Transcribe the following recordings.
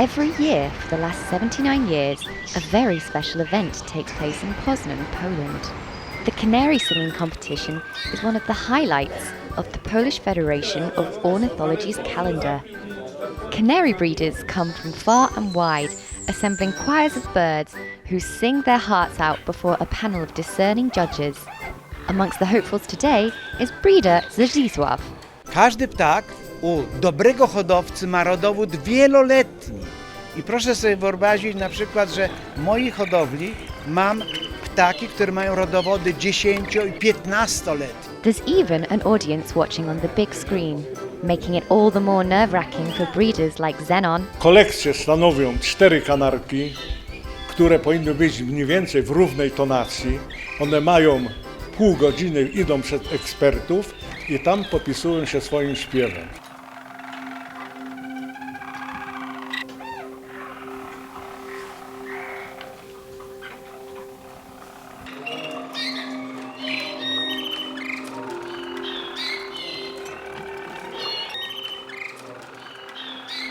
Every year for the last 79 years, a very special event takes place in Poznan, Poland. The Canary singing competition is one of the highlights of the Polish Federation of Ornithology's calendar. Canary breeders come from far and wide, assembling choirs of birds who sing their hearts out before a panel of discerning judges. Amongst the hopefuls today is breeder Zdzisław. Każdy ptak u dobrego hodowcy ma rodowód wieloletni. I proszę sobie wyobrazić na przykład, że w mojej hodowli mam ptaki, które mają rodowody 10 i 15-letnie. There's even an audience watching on the big screen, making it all the more nerve-wracking for breeders like Zenon. Kolekcję stanowią 4 kanarki, które powinny być mniej więcej w równej tonacji. One mają pół godziny, idą przed ekspertów i tam popisują się swoim śpiewem.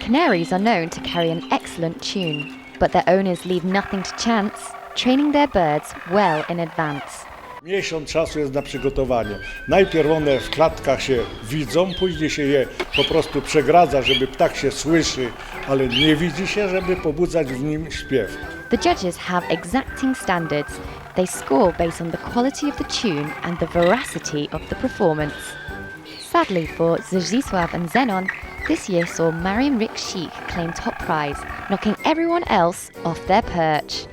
Canaries are known to carry an excellent tune, but their owners leave nothing to chance, training their birds well in advance. Miesiąc czasu jest na przygotowanie. Najpierw one w klatkach się widzą, później się je po prostu przegradza, żeby ptak się słyszy, ale nie widzi się, żeby pobudzać w nim śpiew. The judges have exacting standards. They score based on the quality of the tune and the veracity of the performance. Sadly for Zdzisław and Zenon, this year saw Marian Rick Sheikh claim top prize, knocking everyone else off their perch.